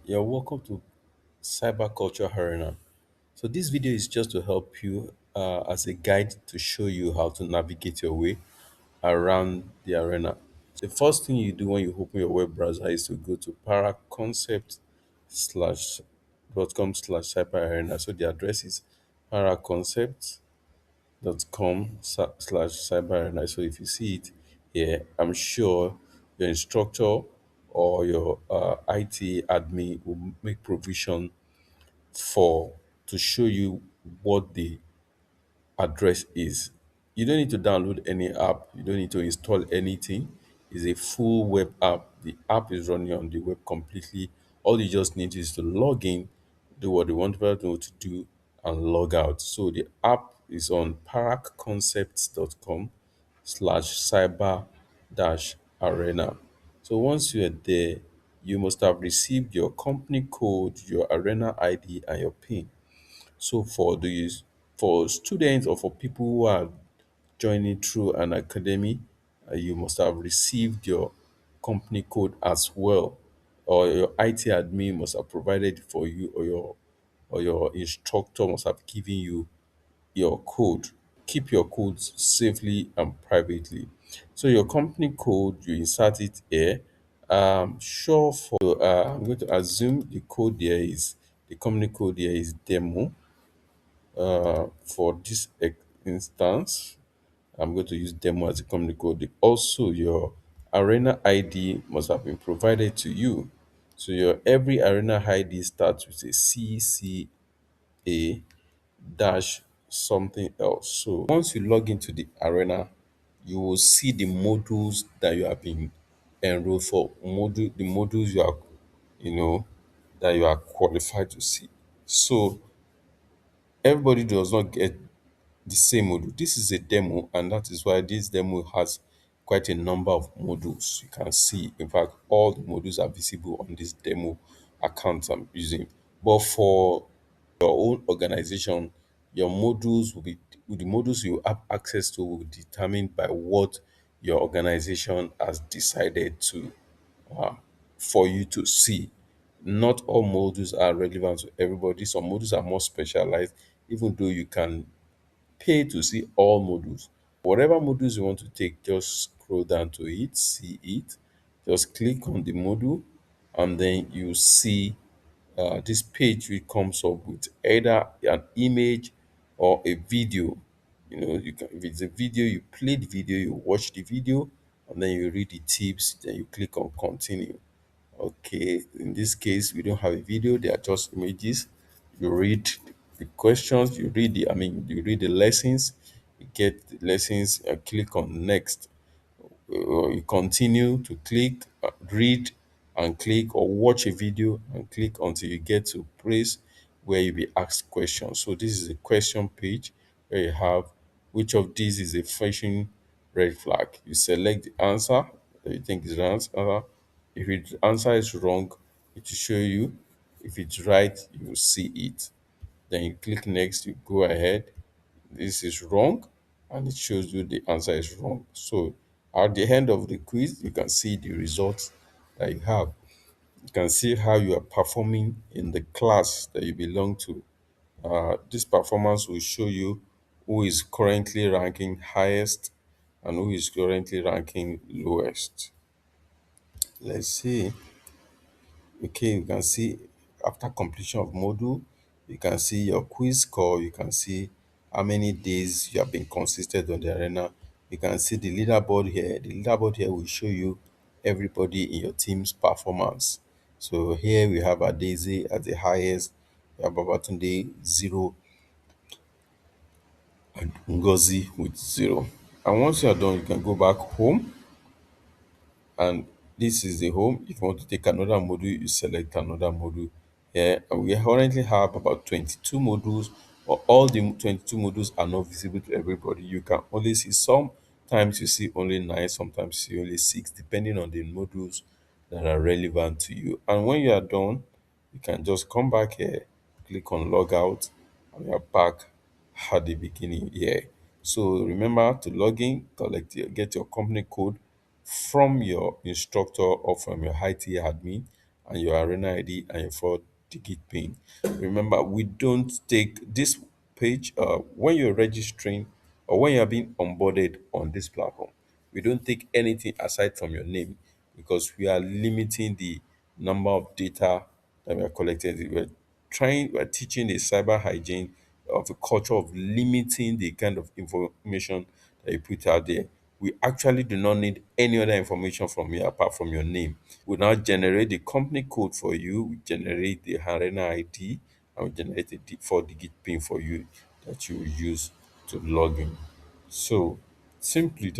You're welcome to Cyber Culture Arena. So this video is just to help you as a guide to show you how to navigate your way around the arena. The first thing you do when you open your web browser is to go to paraconcept slash dot com slash cyber arena. So the address is paraconcept.com slash cyber arena. So if you see it here, I'm sure your instructor or your IT admin will make provision for to show you what the address is. You don't need to download any app, you don't need to install anything. It's a full web app. The app is running on the web completely. All you just need is to log in, do what you want to do, and log out. So the app is on paracconcepts.com slash cyber dash arena. So once you are there, you must have received your company code, your arena ID, and your PIN. So for students or for people who are joining through an academy, you must have received your company code as well, or your IT admin must have provided for you, or your instructor must have given you your code. Keep your codes safely and privately. So your company code, you insert it here. Sure for I'm going to assume the company code here is demo for this instance. I'm going to use demo as a company code. Also, your arena ID must have been provided to you. So your every arena ID starts with a CCA dash something else. So once you log into the arena, you will see the modules that you have been enrolled for. The modules you are, you know, that you are qualified to see. So everybody does not get the same module. This is a demo, and that is why this demo has quite a number of modules. You can see, in fact, all the modules are visible on this demo account I'm using. But for your own organization, your modules will be the modules you have access to will be determined by what your organization has decided to uh, for you to see. Not all modules are relevant to everybody. Some modules are more specialized, even though you can pay to see all modules. Whatever modules you want to take, just scroll down to it, see it. Just click on the module, and then you see this page which comes up with either an image or a video. You can, if it's a video, you play the video, you watch the video, and then you read the tips, then you click on continue. Okay, in this case, we don't have a video, they are just images. You read the questions, you read the lessons, you get the lessons, and click on next. You continue to click, read and click, or watch a video and click until you get to place where you be asked questions. So this is a question page where you have which of these is a flashing red flag. You select the answer that you think is the answer. If the answer is wrong, it will show you. If it's right, you will see it. Then you click next, you go ahead. This is wrong, and it shows you the answer is wrong. So at the end of the quiz, you can see the results that you have. You can see how you are performing in the class that you belong to. This performance will show you who is currently ranking highest and who is currently ranking lowest. Let's see. Okay, you can see after completion of module, you can see your quiz score, you can see how many days you have been consistent on the arena. You can see the leaderboard here. The leaderboard here will show you everybody in your team's performance. So here we have a Daisy at the highest, we have Babatunde 0, and Ngozi with 0. And once you are done, you can go back home, and this is the home. If you want to take another module, you select another module here. And we currently have about 22 modules, but all the 22 modules are not visible to everybody. You can only see, sometimes you see only 9, sometimes you see only 6, depending on the modules that are relevant to you. And when you are done, you can just come back here, click on log out, and you are back at the beginning here. So remember to log in, get your company code from your instructor or from your IT admin, and your arena ID and your 4-digit PIN. Remember, we don't take this page when you're registering or when you're being onboarded on this platform. We don't take anything aside from your name because we are limiting the number of data that we are collecting. We're teaching the cyber hygiene of a culture of limiting the kind of information that you put out there. We actually do not need any other information from you apart from your name. We now generate the company code for you, we generate the arena ID, and we generate a 4-digit PIN for you that you will use to log in. So simply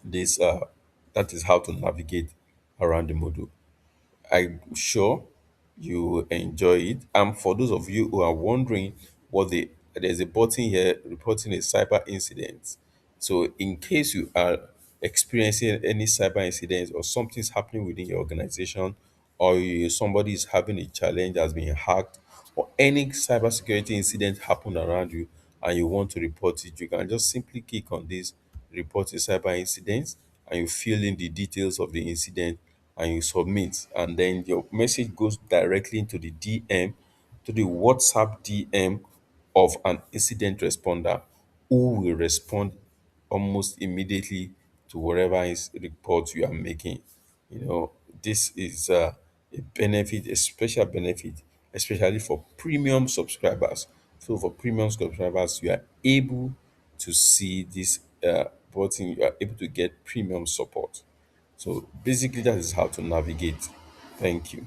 this that is how to navigate around the module. I'm sure you will enjoy it. And for those of you who are wondering there's a button here reporting a cyber incident. So in case you are experiencing any cyber incidents or something's happening within your organization, or somebody is having a challenge has been hacked, or any cybersecurity incident happened around you and you want to report it, you can just simply click on this report a cyber incident and you fill in the details of the incident and you submit, and then your message goes directly into the DM, to the WhatsApp DM of an incident responder who will respond almost immediately to whatever is report you are making. This is a benefit, a special benefit, especially for premium subscribers. So for premium subscribers, you are able to see this button, you are able to get premium support. So basically, that is how to navigate. Thank you.